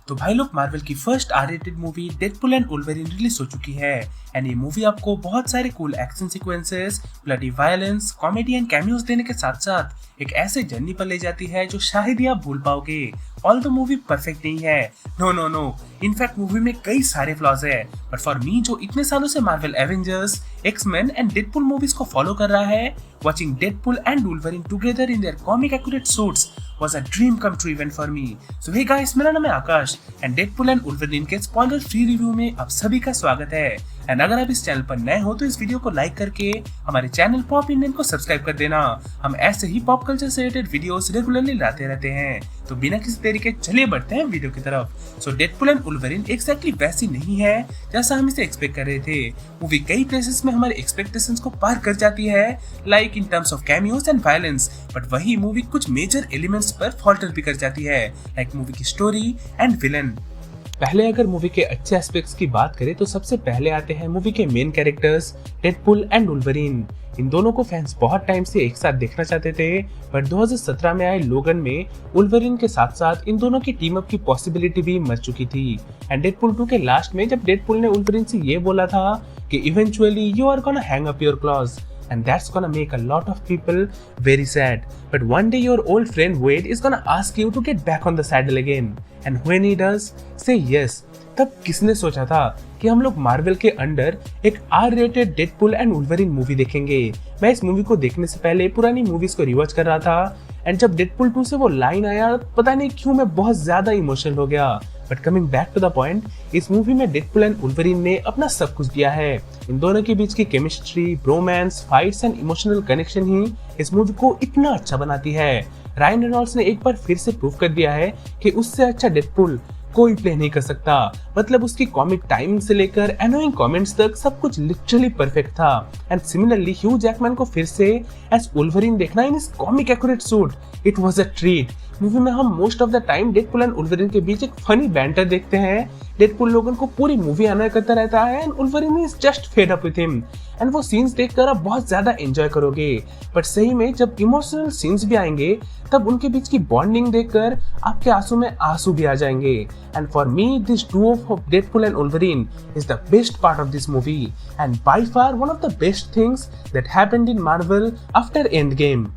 तो भाई लोग मार्वल की first R-rated movie Deadpool and Wolverine release हो चुकी है एंड ये मूवी आपको बहुत सारे cool action sequences, bloody violence, comedy and cameos देने के साथ साथ एक ऐसे जर्नी पर ले जाती है जो शायद ही आप भूल पाओगे। ऑल द मूवी परफेक्ट नहीं है, नो, इनफैक्ट मूवी में कई सारे फ्लॉज है, बट फॉर मी जो इतने सालों से Marvel Avengers, X Men and Deadpool movies को फॉलो कर रहा है, watching Deadpool and Wolverine together in their comic accurate suits was a dream come true event for me. So hey guys, मेरा नाम है आकाश एंड डेडपुल एंड वुल्वरीन के spoiler free review में आप सभी का स्वागत है। एंड अगर आप इस चैनल पर नए हो तो इस वीडियो को लाइक करके हमारे चैनल पॉप इंडियन को सब्सक्राइब कर देना। हम ऐसे ही पॉप कल्चर से रिलेटेड वीडियोस रेगुलरली लाते रहते हैं। तो बिना किसी देरी के चलिए बढ़ते हैं वीडियो की तरफ। सो डेडपुल एंड वुल्वरीन एक्जैक्टली वैसी नहीं है जैसा हम इसे एक्सपेक्ट कर रहे थे। मूवी कई प्लेसेस में हमारे एक्सपेक्टेशंस को पार कर जाती है, like in terms of cameos and violence, but वही मूवी कुछ मेजर एलिमेंट्स पर फॉल्टर भी कर जाती है, लाइक मूवी की स्टोरी एंड विलन। पहले अगर मूवी के अच्छे एस्पेक्ट्स की बात करें तो सबसे पहले आते हैं मूवी के main characters Deadpool and Wolverine. इन दोनों को फैंस बहुत टाइम से एक साथ देखना चाहते थे, बट 2017 में आए लोगन में वुल्वरीन के साथ साथ इन दोनों की टीम अप की पॉसिबिलिटी भी मर चुकी थी। एंड डेडपुल 2 के लास्ट में जब डेडपुल ने वुल्वरीन से ये बोला था कि eventually you are gonna hang up your claws and that's gonna make a lot of people very sad, but one day your old friend Wade is gonna ask you to get back on the saddle again, and when he does say yes, तब किसने सोचा था कि हम लोग Marvel के under एक R-rated Deadpool and Wolverine movie देखेंगे। मैं इस मूवी को देखने से पहले पुरानी मूवीज को रिवॉच कर रहा था एंड जब डेडपुल 2 से वो लाइन आया पता नहीं क्यों मैं बहुत ज्यादा इमोशनल हो गया। But coming back to the point, इस मूवी में डेडपुल एंड वुल्वरीन ने अपना सब कुछ दिया है। इन दोनों के बीच की chemistry, bromance, fights and emotional connection ही इस मूवी को इतना अच्छा बनाती है। रायन रेनॉल्ड्स ने एक बार फिर से प्रूव कर दिया है कि उससे अच्छा डेडपुल कोई प्ले नहीं कर सकता। मतलब उसकी कॉमिक टाइमिंग से लेकर एनोइंग कमेंट्स तक सब कुछ लिटरली परफेक्ट था। एंड सिमिलरली ह्यू जैकमैन को फिर से एज वुल्वरीन देखना इन इस comic accurate suit, it was a treat. Movie में हम most of the time Deadpool and Wolverine के बीच एक फनी बैंटर देखते हैं। डेडपुल लोगन को पूरी मूवी अनॉय करता रहता है and Wolverine is just fed up with him, and वो सीन्स देखकर आप बहुत ज्यादा एंजॉय करोगे। बट सही में जब इमोशनल सीन्स भी आएंगे तब उनके बीच की बॉन्डिंग देखकर आपके आंसू में आंसू भी आ जाएंगे। And for me this Duo of Deadpool and Wolverine is the best part of this movie and by far one of the best things that happened in Marvel after end game.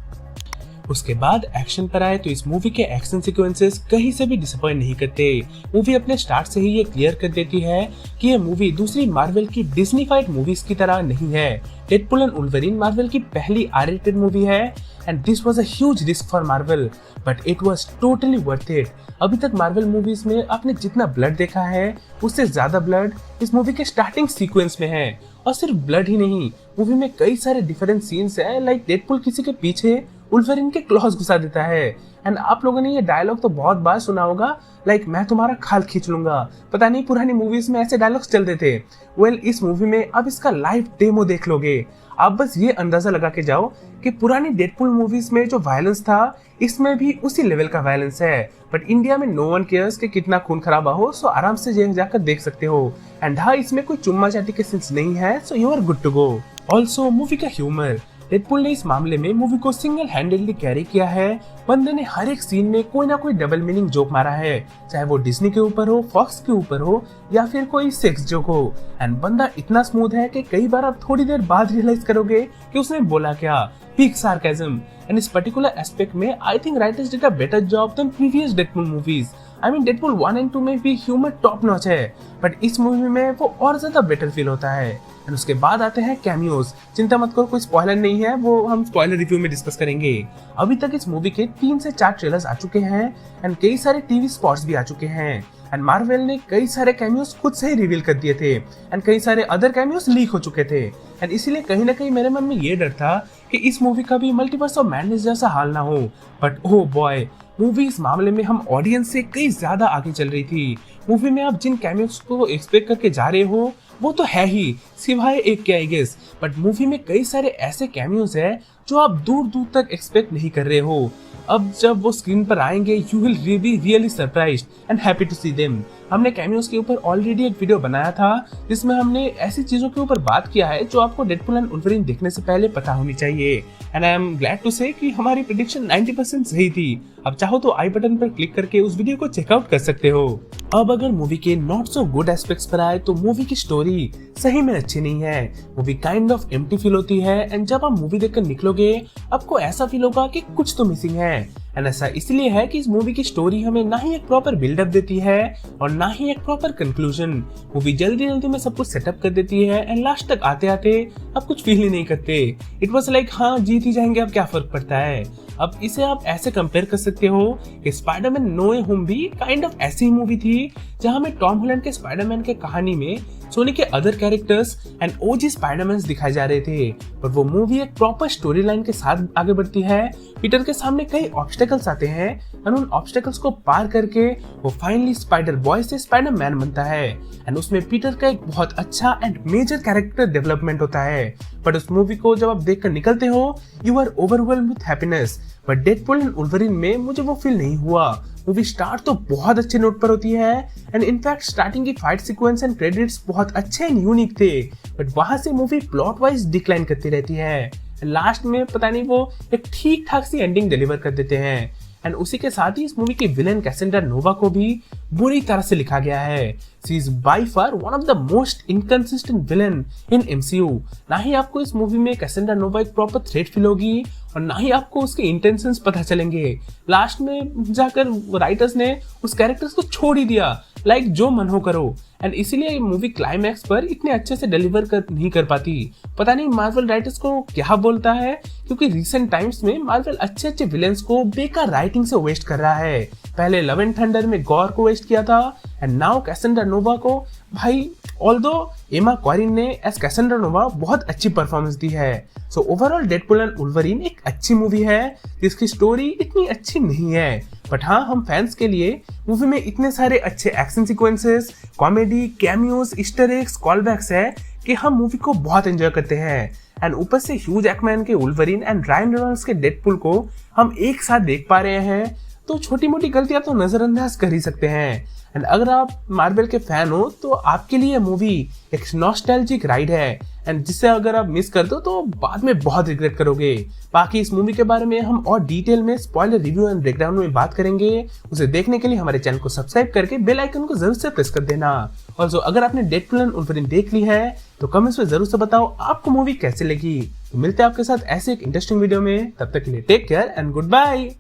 उसके बाद action पर आए तो इस movie के action sequences कहीं से भी डिसअपॉइंट नहीं करते। मूवी अपने स्टार्ट से ही ये क्लियर कर देती है कि ये मूवी दूसरी मार्वल की डिज्नीफाइड मूवीज की तरह नहीं है। डेडपुल एंड वुल्वरीन मार्वल की पहली R-rated मूवी है and this was a huge risk for Marvel, but it was totally worth it. अभी तक मार्वल मूवीज में आपने जितना ब्लड देखा है उससे ज्यादा ब्लड इस मूवी के स्टार्टिंग सीक्वेंस में है। और सिर्फ ब्लड ही नहीं, मूवी में कई सारे डिफरेंट सीन्स है, लाइक डेडपुल किसी के पीछे वुल्वरीन के क्लॉज घुसा देता है। एंड आप लोगों ने ये डायलॉग तो बहुत बार सुना होगा, लाइक मैं तुम्हारा खाल खींच लूंगा। पता नहीं पुरानी मूवीज में ऐसे डायलॉग्स चलते थे। वेल इस मूवी में अब इसका लाइव डेमो देख लोगे, आप बस ये अंदाजा लगा के जाओ कि पुरानी डेडपुल मूवीज में जो वायलेंस था इसमें भी उसी लेवल का वायलेंस है। बट इंडिया में नो वन केयर्स कि कितना खून खराबा हो, सो आराम से जाकर देख सकते हो। एंड हाँ, इसमें कोई चुम्मा चाटी के सीन्स नहीं है, so you are good to go. Also movie का ह्यूमर, डेडपुल ने इस मामले में मूवी को सिंगल हैंडेडली कैरी किया है। बंदे ने हर एक सीन में कोई ना कोई डबल मीनिंग जोक मारा है, चाहे वो डिज्नी के ऊपर हो, फॉक्स के ऊपर हो या फिर कोई सेक्स जोक हो। एंड बंदा इतना स्मूथ है कि कई बार आप थोड़ी देर बाद रियलाइज करोगे कि उसने बोला क्या। पीक सार्केज्म, एंड इस पर्टिकुलर एस्पेक्ट में I think writers did a better job than previous Deadpool movies. I mean Deadpool 1 and 2 में भी ह्यूमर टॉप नॉच है, बट इस मूवी में वो और ज्यादा बेटर फील होता है। एंड उसके बाद आते हैं कैमियोज। चिंता मत करो, कोई स्पॉइलर नहीं है, वो हम स्पॉइलर रिव्यू में डिस्कस करेंगे। अभी तक इस मूवी के 3 से 4 ट्रेलर्स आ चुके हैं एंड कई सारे टीवी स्पॉट्स भी आ चुके हैं। एंड मार्वल ने कई सारे कैमियोज खुद से ही रिवील कर दिए थे एंड कई सारे अदर कैमियोज लीक हो चुके थे। एंड इसीलिए कहीं ना कहीं मेरे मन में ये डर था कि इस मूवी का भी मल्टीवर्स ऑफ मैडनेस जैसा हाल ना हो। बट ओह बॉय, मूवी इस मामले में हम ऑडियंस से कई ज्यादा आगे चल रही थी। मूवी में आप जिन कैमियोज को एक्सपेक्ट करके जा रहे हो वो तो है ही, सिवाय एक के आई गेस, बट मूवी में कई सारे ऐसे कैमियोज है जो आप दूर दूर तक एक्सपेक्ट नहीं कर रहे हो। अब जब वो स्क्रीन पर आएंगे you will be really surprised and happy to see them. हमने कैमियोज के ऊपर ऑलरेडी एक वीडियो बनाया था जिसमें हमने ऐसी चीजों के ऊपर बात किया है जो आपको डेडपुल एंड वुल्वरीन देखने से पहले पता होनी चाहिए। And I am glad to say कि हमारी प्रेडिक्शन 90% सही थी। अब चाहो तो आई बटन पर क्लिक करके उस वीडियो को चेकआउट कर सकते हो। अब अगर मूवी के नॉट सो गुड एस्पेक्ट्स पर आए तो मूवी की स्टोरी सही में अच्छी नहीं है। Movie kind of empty feel होती है एंड जब आप मूवी देखकर निकलोगे आपको ऐसा फील होगा कि कुछ तो मिसिंग है। एंड ऐसा इसलिए है कि इस मूवी की स्टोरी हमें ना ही एक प्रॉपर बिल्डअप देती है और ना ही एक प्रॉपर कंक्लूजन। मूवी जल्दी जल्दी में सब कुछ सेटअप कर देती है एंड लास्ट तक आते आते आप कुछ फील ही नहीं करते। इट वॉज लाइक हाँ जीत ही जाएंगे, अब क्या फर्क पड़ता है। अब इसे आप ऐसे कंपेयर कर सकते हो कि स्पाइडरमैन नो वे होम भी काइंड ऑफ ऐसी मूवी थी जहां में टॉम हॉलैंड के स्पाइडरमैन के कहानी में सोनी के other characters and OG Spiderman दिखाए जा रहे थे, पर वो मूवी एक प्रॉपर स्टोरी लाइन के साथ आगे बढ़ती है। पीटर के सामने कई ऑब्स्टेकल्स आते हैं और उन ऑब्स्टेकल्स को पार करके वो फाइनली स्पाइडर बॉय से स्पाइडरमैन बनता है एंड उसमें पीटर का एक बहुत अच्छा एंड मेजर कैरेक्टर डेवलपमेंट होता है। बट उस मूवी को जब आप देखकर निकलते हो you are overwhelmed with happiness. But Deadpool and Wolverine में मुझे वो फील नहीं हुआ। मूवी स्टार्ट तो बहुत अच्छे नोट पर होती है एंड इनफैक्ट स्टार्टिंग की फाइट सीक्वेंस एंड क्रेडिट्स बहुत अच्छे एंड यूनिक थे, बट वहां से मूवी प्लॉट वाइज डिक्लाइन करती रहती है। लास्ट में पता नहीं वो एक ठीक ठाक सी एंडिंग डिलीवर कर देते हैं एंड उसी के साथ ही इस मूवी की विलेन कैसेंड्रा नोवा को भी बुरी तरह से लिखा गया है। She is by far one of the most inconsistent villain in MCU. ना ही आपको इस मूवी में कैसेंड्रा नोवा एक प्रॉपर थ्रेट फील होगी और ना ही आपको उसके इंटेंशंस पता चलेंगे। लास्ट में जाकर राइटर्स ने उस कैरेक्टर्स को छोड़ ही दिया, लाइक जो मन हो करो। एंड इसीलिए मूवी क्लाइमैक्स पर इतने अच्छे से डिलीवर नहीं कर पाती। पता नहीं मार्वल राइटर्स को क्या बोलता है, क्योंकि रिसेंट टाइम्स में मार्वल अच्छे अच्छे विलेंस को बेकार राइटिंग से वेस्ट कर रहा है। पहले लव एंड थंडर में गॉर को वेस्ट किया था एंड नाउ कैसेंड्रा नोवा को। भाई ऑल्दो एमा कॉरिन ने एज कैसेंड्रा नोवा बहुत अच्छी परफॉर्मेंस दी है। So overall Deadpool and Wolverine एक अच्छी मूवी है जिसकी स्टोरी इतनी अच्छी नहीं है, बट हाँ हम फैंस के लिए मूवी में इतने सारे अच्छे action sequences, comedy, cameos, Easter eggs, callbacks है कि हम मूवी को बहुत एंजॉय करते हैं। एंड ऊपर से ह्यू जैकमैन के वुल्वरीन एंड रायन रेनॉल्ड्स के डेडपूल को हम एक साथ देख पा रहे हैं तो छोटी मोटी गलतियां तो नजरअंदाज कर ही सकते हैं। एंड अगर आप मार्वल के फैन हो तो आपके लिए मूवी एक नॉस्टैल्जिक राइड है एंड जिसे अगर आप मिस कर दो तो बाद में बहुत रिग्रेट करोगे। बाकी इस मूवी के बारे में हम और डिटेल में स्पॉइलर रिव्यू एंड ब्रेकडाउन में बात करेंगे। उसे देखने के लिए हमारे चैनल को सब्सक्राइब करके बेल आइकन को जरूर से प्रेस कर देना। और अगर आपने डेडपूल एंड वुल्वरीन देख ली है तो कमेंट्स में जरूर से बताओ आपको मूवी कैसे लगी। तो मिलते हैं आपके साथ ऐसे एक इंटरेस्टिंग वीडियो में, तब तक के लिए take care and good bye.